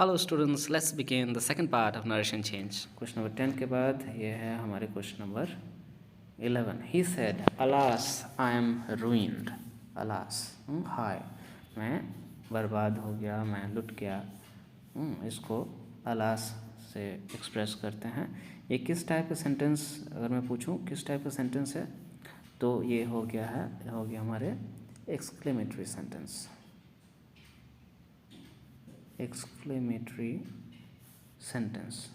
Hello students, let's begin the second part of narration change. Question number 10 के बाद ये है हमारे question number 11. He said, "Alas, I am ruined." Alas, हाय, मैं बर्बाद हो गया, मैं लुट गया. इसको alas से एक्सप्रेस करते हैं. ये किस टाइप का सेंटेंस, अगर मैं पूछूं किस टाइप का सेंटेंस है, तो ये हो गया हमारे एक्सक्लेमेटरी सेंटेंस. एक्सक्लेमेटरी सेंटेंस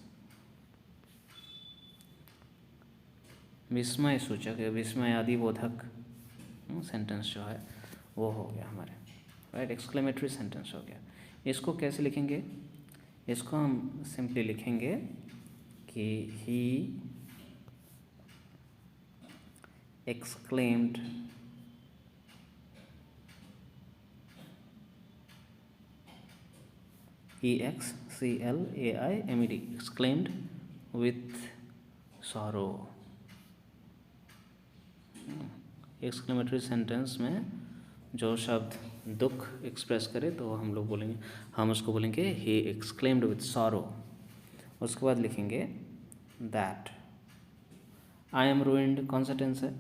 विस्मय सूचक है, विस्मय आदि बोधक सेंटेंस जो है वो हो गया हमारे. राइट, एक्सक्लेमेटरी सेंटेंस हो गया. इसको कैसे लिखेंगे? इसको हम सिंपली लिखेंगे कि he exclaimed EXCLAIMED exclaimed with sorrow. Exclamatory sentence में जो शब्द दुख एक्सप्रेस करे तो हम उसको बोलेंगे ही एक्सक्लेम्ड विथ सॉरो. उसके बाद लिखेंगे दैट. आई एम रूइंड कौन सा टेंस है?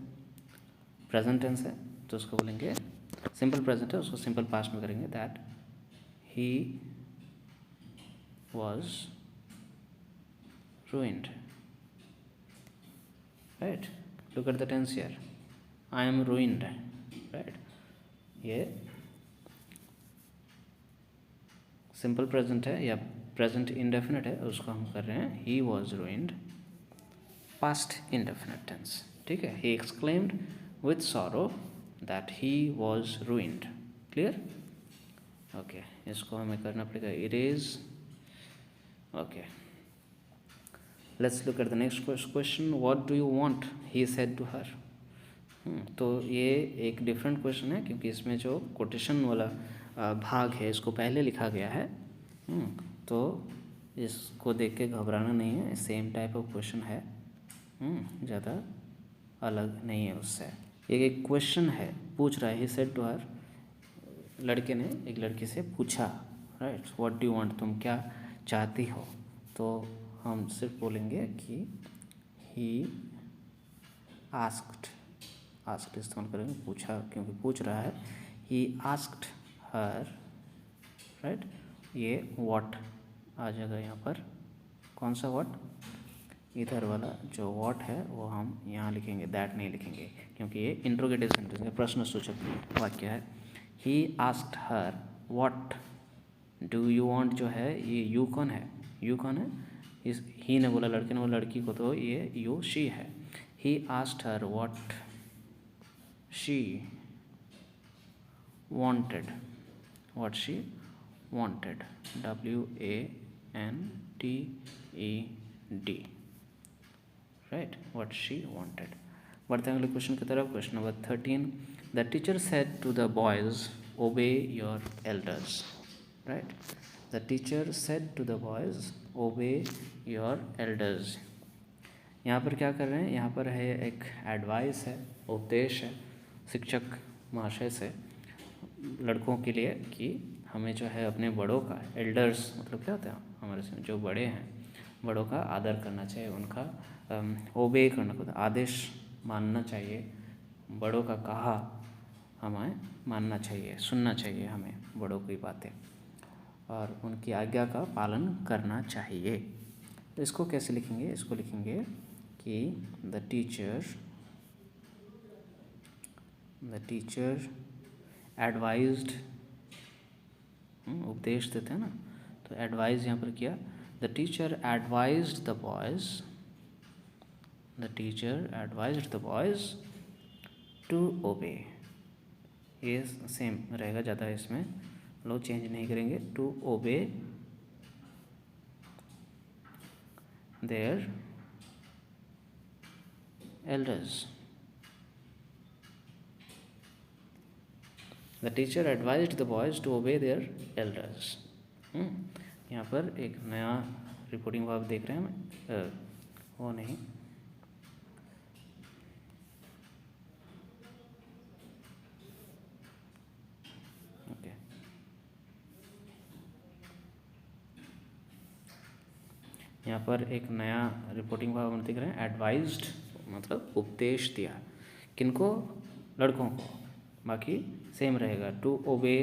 प्रेजेंट टेंस है, तो उसको बोलेंगे सिंपल प्रेजेंट है, उसको सिंपल पास्ट में करेंगे. That he was ruined. Right, look at the tense here. I am ruined. Right, ये सिंपल प्रेजेंट है या प्रेजेंट इंडेफिनिट है, उसको हम कर रहे हैं he was ruined. Past indefinite tense. ठीक है, he exclaimed with sorrow that he was ruined. Clear? Okay, इसको हमें करना पड़ेगा erase. Okay, let's look at the next question. What do you want? He said to her. तो ये एक different question है, क्योंकि इसमें जो कोटेशन वाला भाग है इसको पहले लिखा गया है. तो इसको देख के घबराना नहीं है, सेम टाइप ऑफ क्वेश्चन है, ज़्यादा अलग नहीं है उससे. एक क्वेश्चन है, पूछ रहा है. ही सेड टू हर, लड़के ने एक लड़की से पूछा. Right, what do you want, तुम क्या चाहती हो? तो हम सिर्फ बोलेंगे कि ही आस्क्ड इस्तेमाल करेंगे, पूछा क्योंकि पूछ रहा है. He asked her. राइट, ये व्हाट आ जाएगा यहाँ पर. कौन सा व्हाट? इधर वाला जो व्हाट है वो हम यहाँ लिखेंगे, दैट नहीं लिखेंगे, क्योंकि ये इंट्रोगेटिव सेंटेंस है, प्रश्न सूचक वाक्य है. He asked her what do you want जो है, ये यू कौन है? इस ही ने बोला, लड़के ने बोला लड़की को, तो ये यू शी है. He asked her what she wanted. WANTED. Right, what she wanted. बढ़ते हैं अगले क्वेश्चन की तरफ. Question number 13. The teacher said to the boys, obey your elders. Right, the teacher said to the boys, obey your elders. यहाँ पर क्या कर रहे हैं? यहाँ पर है एक एडवाइस है, उपदेश है शिक्षक महाशय से लड़कों के लिए कि हमें जो है अपने बड़ों का, एल्डर्स मतलब क्या होता है, हमारे से जो बड़े हैं, बड़ों का आदर करना चाहिए, उनका ओबे करना, आदेश मानना चाहिए, बड़ों का कहा हमें मानना चाहिए, सुनना चाहिए हमें बड़ों की बातें, और उनकी आज्ञा का पालन करना चाहिए. तो इसको कैसे लिखेंगे? इसको लिखेंगे कि द टीचर एडवाइज्ड, उपदेश देते हैं ना, तो एडवाइज यहाँ पर किया. The teacher advised the boys to obey. ये सेम रहेगा, ज़्यादा इसमें लोग चेंज नहीं करेंगे. To obey their elders. The teacher advised the boys to obey their elders. यहाँ पर एक नया रिपोर्टिंग वर्ब देख रहे हैं, वो नहीं, यहाँ पर एक नया रिपोर्टिंग वर्ब हम दिख रहे हैं, एडवाइज्ड मतलब उपदेश दिया, किनको, लड़कों को, बाकी सेम रहेगा, टू ओबे,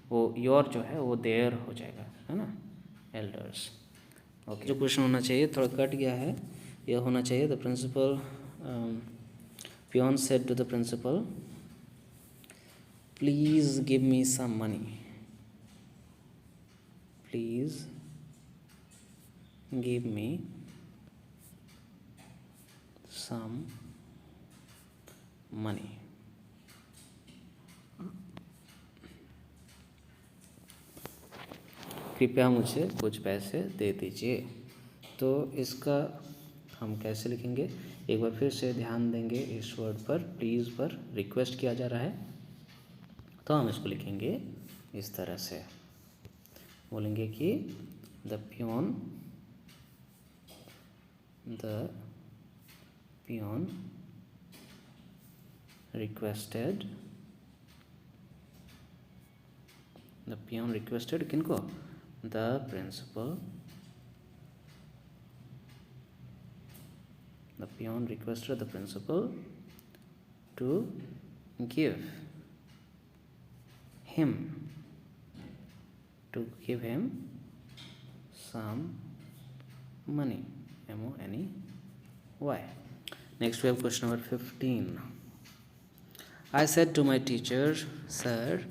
वो योर जो है वो देयर हो जाएगा, है ना, एल्डर्स। ओके, जो क्वेश्चन होना चाहिए थोड़ा कट गया है, यह होना चाहिए, the principal, peon said to the principal, please give me some money, please give me some money। कृपया मुझे कुछ पैसे दे दीजिए। तो इसका हम कैसे लिखेंगे, एक बार फिर से ध्यान देंगे इस वर्ड पर, प्लीज़ पर रिक्वेस्ट किया जा रहा है, तो हम इसको लिखेंगे इस तरह से, बोलेंगे कि the peon requested, the peon requested किनको, the principal, the peon requested the principal to give him some money, M-O-N-E-Y। Next we have question number 15. I said to my teacher, sir,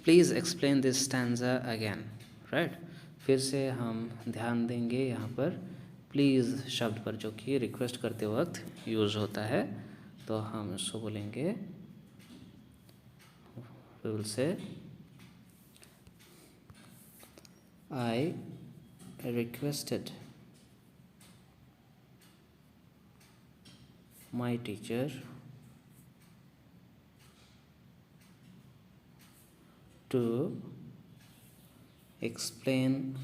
please explain this stanza again, right? फिर से हम ध्यान देंगे यहाँ पर please शब्द पर, जो कि रिक्वेस्ट करते वक्त यूज़ होता है, तो हम इसको बोलेंगे, we will say I requested my teacher to explain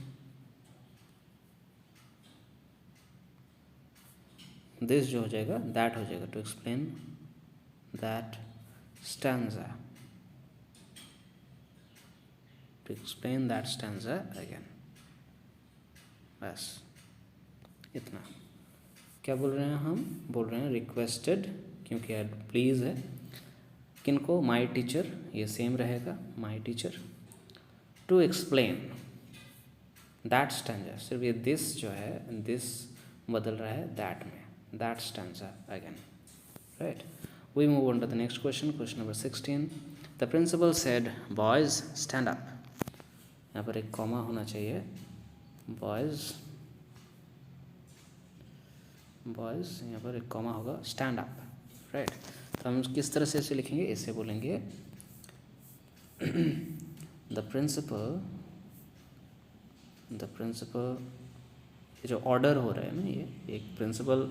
this, जो हो जाएगा that हो जाएगा, to explain that stanza, to explain that stanza again। बस इतना। क्या बोल रहे हैं हम, बोल रहे हैं रिक्वेस्टेड, क्योंकि यार प्लीज़ है, किनको, माई टीचर, ये सेम रहेगा, my teacher, to explain that stanza, सिर्फ ये दिस जो है, दिस बदल रहा है दैट में, that stanza again, right. We move on to the next question, question number 16। The principal said boys stand up, यहाँ पर एक कॉमा होना चाहिए, बॉयज़, यहाँ पर एक कॉमा होगा, स्टैंड अप, राइट। तो हम किस तरह से इसे लिखेंगे, इसे बोलेंगे द प्रिंसिपल, ये जो ऑर्डर हो रहा है ना, ये एक प्रिंसिपल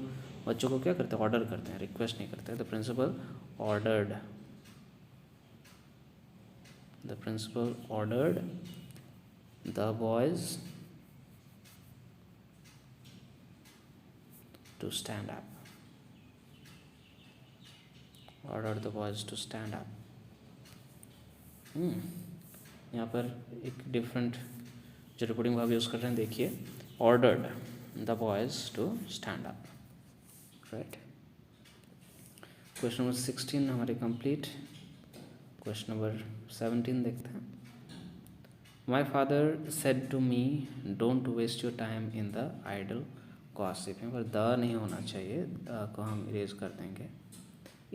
बच्चों को क्या करते हैं, ऑर्डर करते हैं, रिक्वेस्ट नहीं करते हैं। The principal ordered the boys to stand up, ordered the boys to stand up। यहाँ पर एक डिफरेंट जो रिपोर्टिंग वर्ब यूज़ कर रहे हैं, देखिए, ordered the boys to stand up, right। Question number 16 हमारे कंप्लीट। क्वेश्चन नंबर 17 देखते हैं। My father said to me, don't waste your time in the idle gossip, यहाँ पर द नहीं होना चाहिए, द को हम इरेज कर देंगे,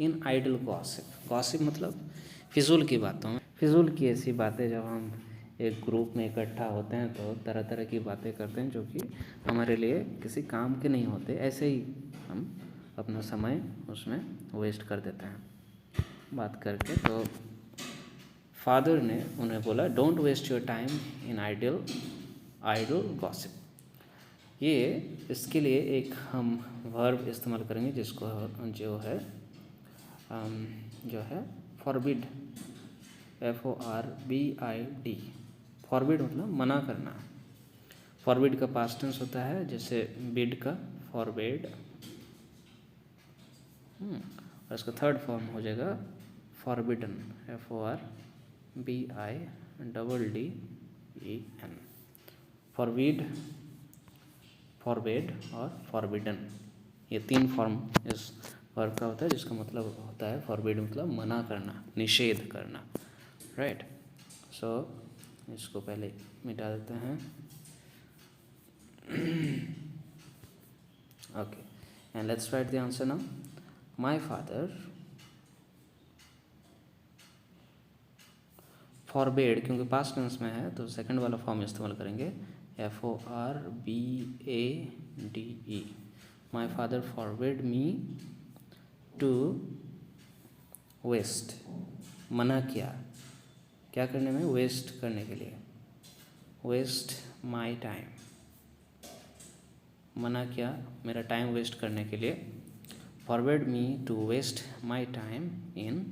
इन आइडल गॉसिप मतलब फिजूल की बातों में, फिजूल की ऐसी बातें, जब हम एक ग्रुप में इकट्ठा होते हैं तो तरह तरह की बातें करते हैं जो कि हमारे लिए किसी काम के नहीं होते, ऐसे ही हम अपना समय उसमें वेस्ट कर देते हैं बात करके। तो फादर ने उन्हें बोला, don't waste your time in idle gossip. ये इसके लिए एक हम वर्ब इस्तेमाल करेंगे जिसको जो है फॉरबिड, FORBID, फॉरबिड मतलब मना करना। फॉरबिड का पास्ट टेंस होता है, जैसे बिड का फॉरबिड, और इसका थर्ड फॉर्म हो जाएगा फॉरबिडन, FORBIDDEN, फॉरबिड फॉरबेड और फॉरबिडन, ये 3 फॉर्म इस वर्ब का होता है, जिसका मतलब होता है फॉरबिड मतलब मना करना, निषेध करना, राइट। सो इसको पहले मिटा देते हैं। Okay, and let's write the answer now. My father forbade, क्योंकि पास्ट टेंस में है तो सेकंड वाला फॉर्म इस्तेमाल करेंगे, FORBADE। My father forbade me to waste, मना किया क्या करने में, वेस्ट करने के लिए, वेस्ट माय टाइम, मना किया मेरा टाइम वेस्ट करने के लिए, forbade me to waste my time in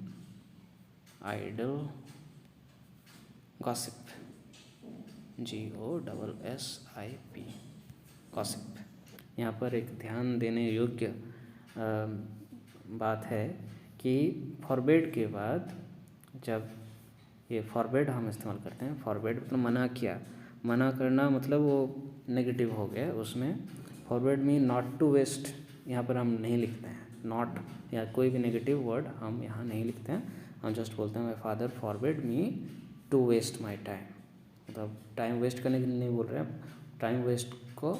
idle gossip, GOSSIP, gossip. यहाँ पर एक ध्यान देने योग्य बात है कि फॉरबेड के बाद जब ये फॉरबेड हम इस्तेमाल करते हैं, फॉरबेड मतलब मना किया, मना करना मतलब वो नेगेटिव हो गया, उसमें forbade me not to waste यहाँ पर हम नहीं लिखते हैं, नॉट या कोई भी नेगेटिव वर्ड हम यहाँ नहीं लिखते हैं, हम जस्ट बोलते हैं my father forbade me to waste my time, मतलब टाइम वेस्ट करने के लिए नहीं बोल रहे हैं, टाइम वेस्ट को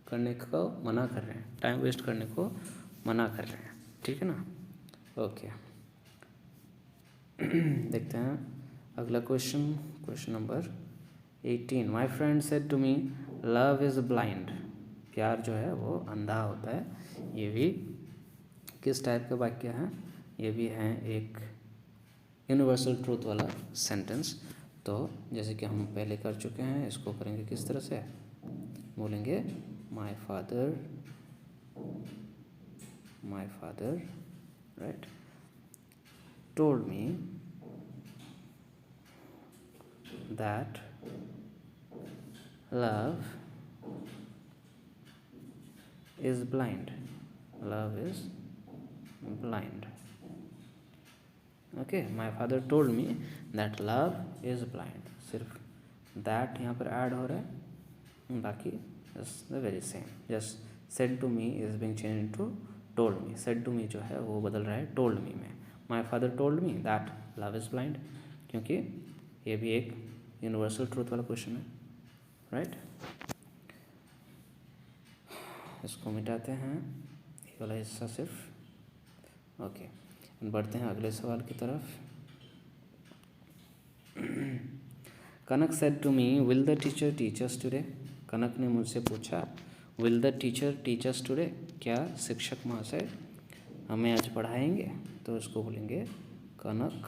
करने को मना कर रहे हैं, टाइम वेस्ट करने को मना कर रहे हैं, ठीक है ना। ओके, देखते हैं अगला question, question number 18। My friend said to me love is blind, प्यार जो है वो अंधा होता है। ये भी किस टाइप का वाक्य है, ये भी है एक यूनिवर्सल ट्रूथ वाला सेंटेंस। तो जैसे कि हम पहले कर चुके हैं, इसको करेंगे किस तरह से, बोलेंगे my father right told me that love is blind, love is blind. Okay, my father told me that love is blind, सिर्फ दैट यहाँ पर ऐड हो रहा है, बाकी is the very same, just said to me is being change into told me, said to me जो है वो बदल रहा है टोल्ड मी में। My father told me that love is blind, क्योंकि ये भी एक यूनिवर्सल ट्रूथ वाला क्वेश्चन है, राइट। इसको मिटाते हैं, ये वाला हिस्सा सिर्फ। ओके, बढ़ते हैं अगले सवाल की तरफ। Kanak said to me will the teacher teach us today, Kanak ने मुझसे पूछा will the teacher teach us today, क्या शिक्षक महाशय हमें आज पढ़ाएंगे, तो इसको बोलेंगे Kanak,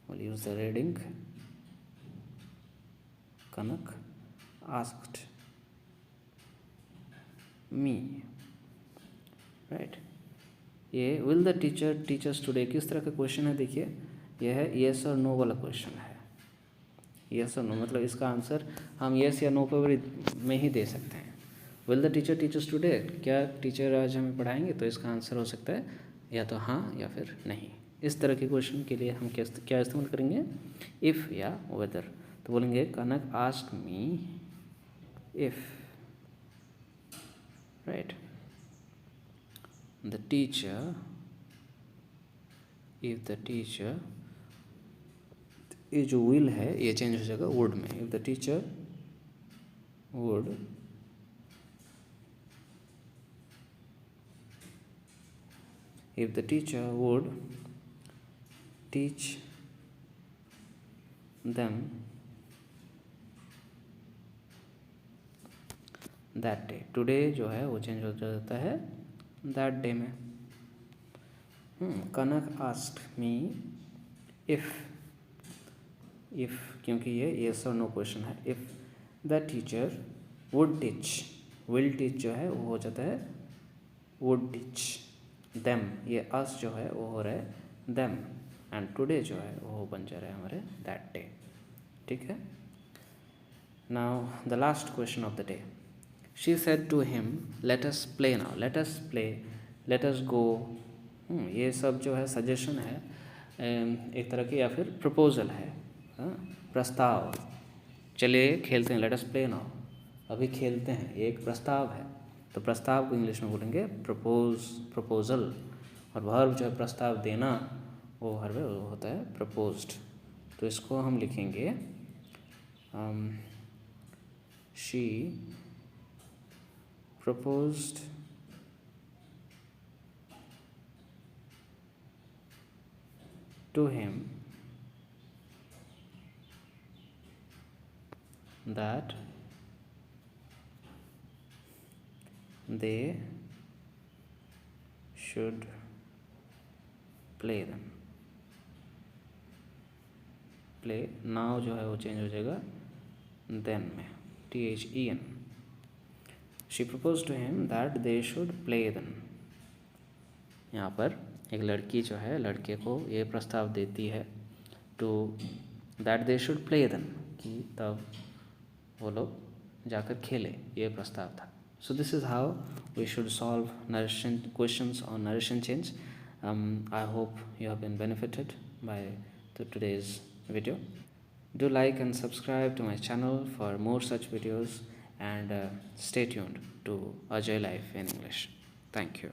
will use the reading, Kanak asked me, right. ये will the teacher teach us today किस तरह का क्वेश्चन है, देखिए यह है येस और नो वाला क्वेश्चन है, येस और नो मतलब इसका आंसर हम येस या नो पर में ही दे सकते हैं। Will the teacher teach us today, क्या टीचर आज हमें पढ़ाएंगे, तो इसका आंसर हो सकता है या तो हाँ या फिर नहीं। इस तरह के क्वेश्चन के लिए हम क्या इस्तेमाल करेंगे, इफ़ या वेदर, तो बोलेंगे Kanak asked me if, right, the teacher, if the teacher, ये जो will है ये चेंज हो जाएगा would में, if the teacher would teach them that day, today जो है वो चेंज हो जाता है दैट डे में। कनक आस्क्ड मी इफ़, क्योंकि ये येस और नो क्वेश्चन है, if the teacher would teach, will teach जो है वो हो जाता है वुड टीच देम, ये अस जो है वो हो रहा है देम, एंड टुडे जो है वो बन जा रहा है हमारे दैट डे, ठीक है। Now the last question of the day, she said to him let us play now, let us play, let us go, ये सब जो है सजेशन है एक तरह की, या फिर प्रपोजल है, प्रस्ताव, चलिए खेलते हैं, लेट अस प्ले नाउ, अभी खेलते हैं, ये एक प्रस्ताव है, तो प्रस्ताव को इंग्लिश में बोलेंगे प्रपोजल, और वर्ब जो है प्रस्ताव देना वो वर्ब है, वो होता है प्रपोज्ड। तो इसको हम लिखेंगे she proposed to him that they should play them। Play now जो है वो चेंज हो जाएगा देन में, THEN। She propose to him that they should play then. यहाँ पर एक लड़की जो है लड़के को ये प्रस्ताव देती है to that they should play then, कि तब वो लोग जाकर खेले, ये प्रस्ताव था। So this is how we should solve narration questions on narration change. I hope you have been benefited by today's video. Do like and subscribe to my channel for more such videos, and stay tuned to Ajay Life in English. Thank you.